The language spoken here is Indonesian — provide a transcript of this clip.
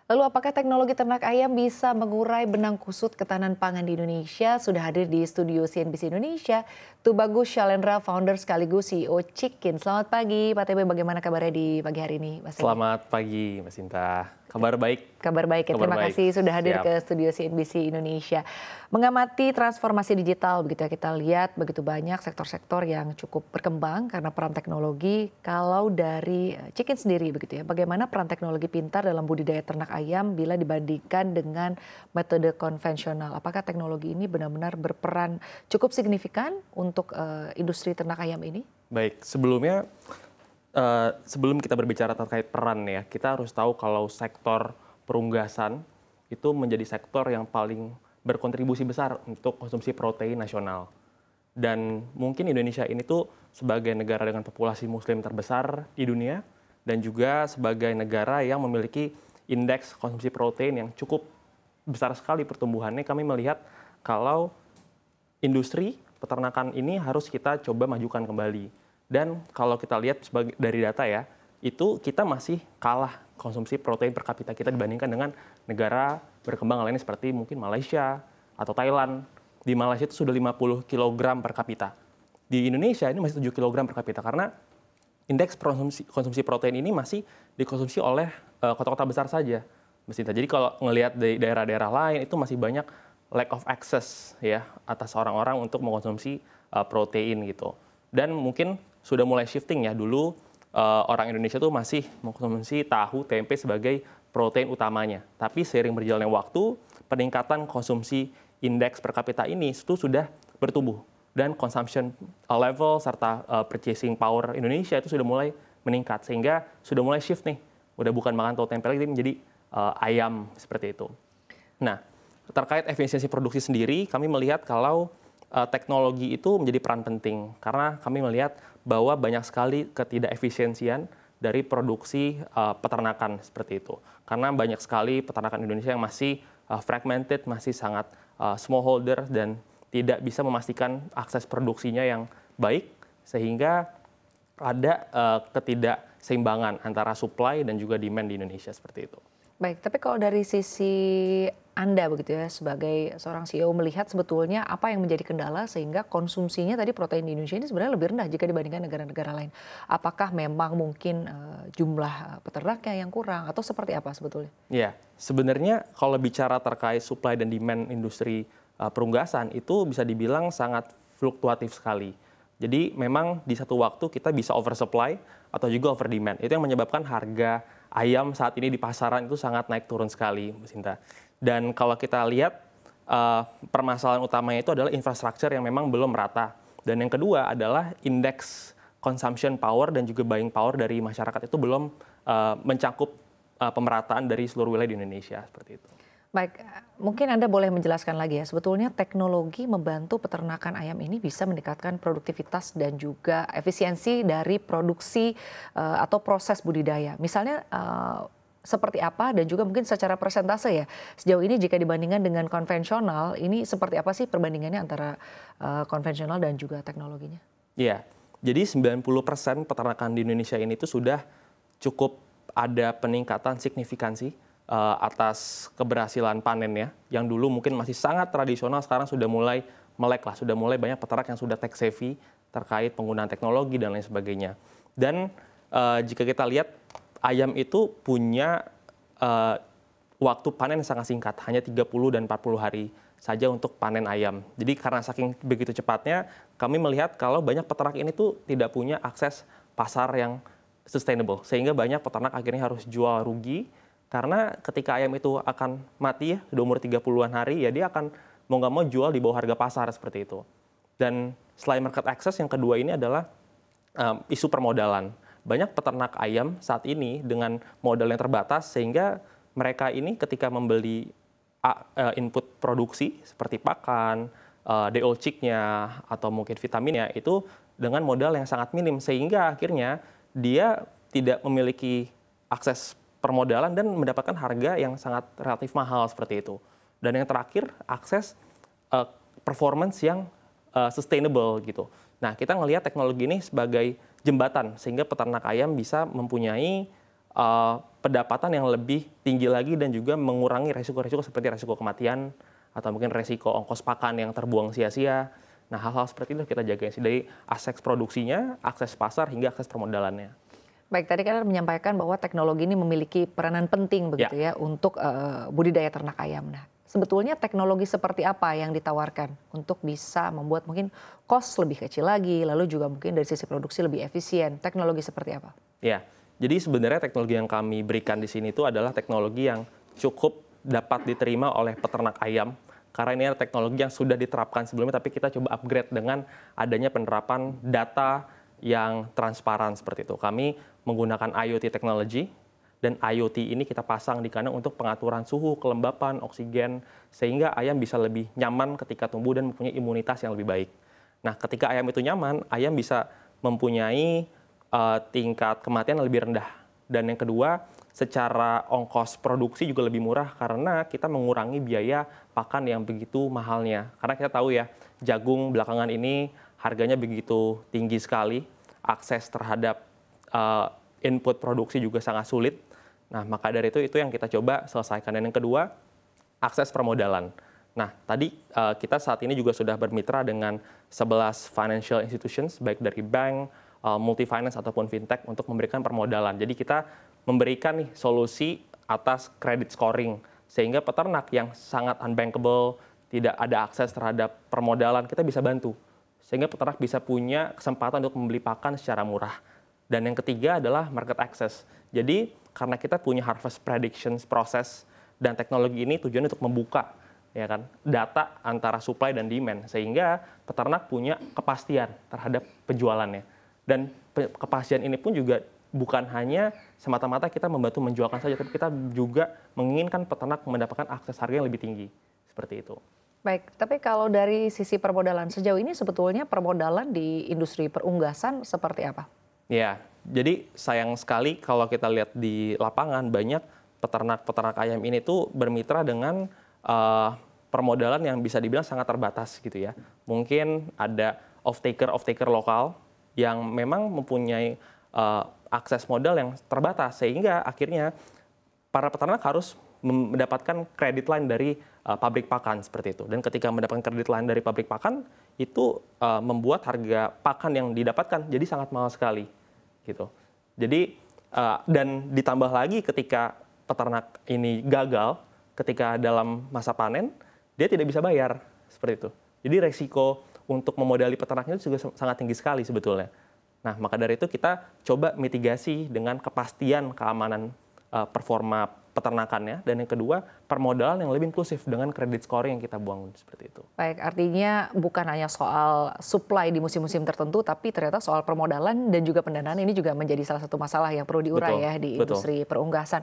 Lalu apakah teknologi ternak ayam bisa mengurai benang kusut ketahanan pangan di Indonesia? Sudah hadir di studio CNBC Indonesia, Tubagus Shalendra, founder sekaligus CEO Chicken. Selamat pagi, Pak TB. Bagaimana kabarnya di pagi hari ini, Mas TB? Selamat pagi, Mbak Sinta. Kabar baik? Kabar baik ya, Kabar terima baik. kasih sudah hadir Siap. ke studio CNBC Indonesia. Mengamati transformasi digital, begitu ya, kita lihat begitu banyak sektor-sektor yang cukup berkembang karena peran teknologi. Kalau dari Chicken sendiri begitu ya, bagaimana peran teknologi pintar dalam budidaya ternak ayam bila dibandingkan dengan metode konvensional? Apakah teknologi ini benar-benar berperan cukup signifikan untuk industri ternak ayam ini? Baik, sebelum kita berbicara terkait peran ya, kita harus tahu kalau sektor perunggasan itu menjadi sektor yang paling berkontribusi besar untuk konsumsi protein nasional. Dan mungkin Indonesia ini tuh sebagai negara dengan populasi muslim terbesar di dunia dan juga sebagai negara yang memiliki indeks konsumsi protein yang cukup besar sekali pertumbuhannya, kami melihat kalau industri peternakan ini harus kita coba majukan kembali. Dan kalau kita lihat dari data ya, itu kita masih kalah konsumsi protein per kapita kita dibandingkan dengan negara berkembang lainnya seperti mungkin Malaysia atau Thailand. Di Malaysia itu sudah 50 kilogram per kapita. Di Indonesia ini masih 7 kilogram per kapita karena indeks konsumsi protein ini masih dikonsumsi oleh kota-kota besar saja, Mbak Sinta. Jadi kalau ngelihat di daerah-daerah lain itu masih banyak lack of access ya atas orang-orang untuk mengkonsumsi protein gitu. Dan mungkin sudah mulai shifting ya, dulu orang Indonesia tuh masih mengkonsumsi tahu, tempe sebagai protein utamanya. Tapi seiring berjalannya waktu, peningkatan konsumsi indeks per kapita ini itu sudah bertumbuh. Dan consumption level serta purchasing power Indonesia itu sudah mulai meningkat. Sehingga sudah mulai shift nih, udah bukan makan tahu tempe lagi, menjadi ayam seperti itu. Nah, terkait efisiensi produksi sendiri, kami melihat kalau teknologi itu menjadi peran penting karena kami melihat bahwa banyak sekali ketidakefisiensian dari produksi peternakan seperti itu. Karena banyak sekali peternakan Indonesia yang masih fragmented, masih sangat smallholder dan tidak bisa memastikan akses produksinya yang baik sehingga ada ketidakseimbangan antara supply dan juga demand di Indonesia seperti itu. Baik, tapi kalau dari sisi Anda begitu ya, sebagai seorang CEO melihat sebetulnya apa yang menjadi kendala sehingga konsumsinya tadi protein di Indonesia ini sebenarnya lebih rendah jika dibandingkan negara-negara lain. Apakah memang mungkin jumlah peternaknya yang kurang atau seperti apa sebetulnya? Ya, sebenarnya kalau bicara terkait supply dan demand industri perunggasan itu bisa dibilang sangat fluktuatif sekali. Jadi memang di satu waktu kita bisa oversupply atau juga over demand. Itu yang menyebabkan harga ayam saat ini di pasaran itu sangat naik turun sekali, Bu Sinta. Dan kalau kita lihat permasalahan utamanya itu adalah infrastruktur yang memang belum merata. Dan yang kedua adalah indeks consumption power dan juga buying power dari masyarakat itu belum mencakup pemerataan dari seluruh wilayah di Indonesia seperti itu. Baik, mungkin Anda boleh menjelaskan lagi ya, sebetulnya teknologi membantu peternakan ayam ini bisa meningkatkan produktivitas dan juga efisiensi dari produksi atau proses budidaya. Misalnya seperti apa dan juga mungkin secara persentase ya, sejauh ini jika dibandingkan dengan konvensional, ini seperti apa sih perbandingannya antara konvensional dan juga teknologinya? Iya, jadi 90% peternakan di Indonesia ini tuh sudah cukup ada peningkatan signifikansi atas keberhasilan panennya, yang dulu mungkin masih sangat tradisional, sekarang sudah mulai melek lah, sudah mulai banyak peternak yang sudah tech savvy terkait penggunaan teknologi dan lain sebagainya. Dan jika kita lihat ayam itu punya waktu panen yang sangat singkat, hanya 30 dan 40 hari saja untuk panen ayam. Jadi karena saking begitu cepatnya, kami melihat kalau banyak peternak ini tuh tidak punya akses pasar yang sustainable, sehingga banyak peternak akhirnya harus jual rugi. Karena ketika ayam itu akan mati ya, di umur 30-an hari, ya dia akan mau nggak mau jual di bawah harga pasar seperti itu. Dan selain market access, yang kedua ini adalah isu permodalan. Banyak peternak ayam saat ini dengan modal yang terbatas, sehingga mereka ini ketika membeli input produksi seperti pakan, DO chick-nya, atau mungkin vitaminnya, itu dengan modal yang sangat minim. Sehingga akhirnya dia tidak memiliki akses permodalan dan mendapatkan harga yang sangat relatif mahal seperti itu. Dan yang terakhir, akses performance yang sustainable gitu. Nah, kita ngelihat teknologi ini sebagai jembatan sehingga peternak ayam bisa mempunyai pendapatan yang lebih tinggi lagi dan juga mengurangi resiko-resiko seperti resiko kematian atau mungkin resiko ongkos pakan yang terbuang sia-sia. Nah, hal-hal seperti itu kita jaga sih dari akses produksinya, akses pasar hingga akses permodalannya. Baik, tadi kan menyampaikan bahwa teknologi ini memiliki peranan penting begitu ya untuk budidaya ternak ayam. Nah, sebetulnya teknologi seperti apa yang ditawarkan untuk bisa membuat mungkin cost lebih kecil lagi, lalu juga mungkin dari sisi produksi lebih efisien. Teknologi seperti apa? Ya, jadi sebenarnya teknologi yang kami berikan di sini itu adalah teknologi yang cukup dapat diterima oleh peternak ayam. Karena ini adalah teknologi yang sudah diterapkan sebelumnya, tapi kita coba upgrade dengan adanya penerapan data yang transparan seperti itu. Kami menggunakan IoT technology, dan IoT ini kita pasang di kandang untuk pengaturan suhu, kelembapan, oksigen, sehingga ayam bisa lebih nyaman ketika tumbuh dan mempunyai imunitas yang lebih baik. Nah, ketika ayam itu nyaman, ayam bisa mempunyai tingkat kematian yang lebih rendah. Dan yang kedua, secara ongkos produksi juga lebih murah karena kita mengurangi biaya pakan yang begitu mahalnya. Karena kita tahu ya, jagung belakangan ini harganya begitu tinggi sekali, akses terhadap input produksi juga sangat sulit. Nah, maka dari itu yang kita coba selesaikan. Dan yang kedua, akses permodalan. Nah, tadi kita saat ini juga sudah bermitra dengan 11 financial institutions, baik dari bank, multi finance ataupun fintech untuk memberikan permodalan. Jadi kita memberikan nih solusi atas credit scoring sehingga peternak yang sangat unbankable, tidak ada akses terhadap permodalan, kita bisa bantu. Sehingga peternak bisa punya kesempatan untuk membeli pakan secara murah. Dan yang ketiga adalah market access. Jadi karena kita punya harvest predictions proses dan teknologi ini tujuannya untuk membuka ya kan data antara supply dan demand sehingga peternak punya kepastian terhadap penjualannya. Dan kepastian ini pun juga bukan hanya semata-mata kita membantu menjualkan saja, tapi kita juga menginginkan peternak mendapatkan akses harga yang lebih tinggi. Seperti itu. Baik, tapi kalau dari sisi permodalan, sejauh ini sebetulnya permodalan di industri perunggasan seperti apa? Ya, jadi sayang sekali kalau kita lihat di lapangan, banyak peternak-peternak ayam ini tuh bermitra dengan permodalan yang bisa dibilang sangat terbatas gitu ya. Mungkin ada off-taker lokal yang memang mempunyai akses modal yang terbatas sehingga akhirnya para peternak harus mendapatkan kredit line dari pabrik pakan seperti itu. Dan ketika mendapatkan kredit line dari pabrik pakan itu membuat harga pakan yang didapatkan jadi sangat mahal sekali gitu. Jadi dan ditambah lagi ketika peternak ini gagal ketika dalam masa panen dia tidak bisa bayar seperti itu. Jadi resiko untuk memodali peternaknya itu juga sangat tinggi sekali sebetulnya. Nah, maka dari itu kita coba mitigasi dengan kepastian keamanan performa peternakannya. Dan yang kedua, permodalan yang lebih inklusif dengan kredit scoring yang kita bangun seperti itu. Baik, artinya bukan hanya soal supply di musim-musim tertentu, tapi ternyata soal permodalan dan juga pendanaan ini juga menjadi salah satu masalah yang perlu diurai ya di industri perunggasan.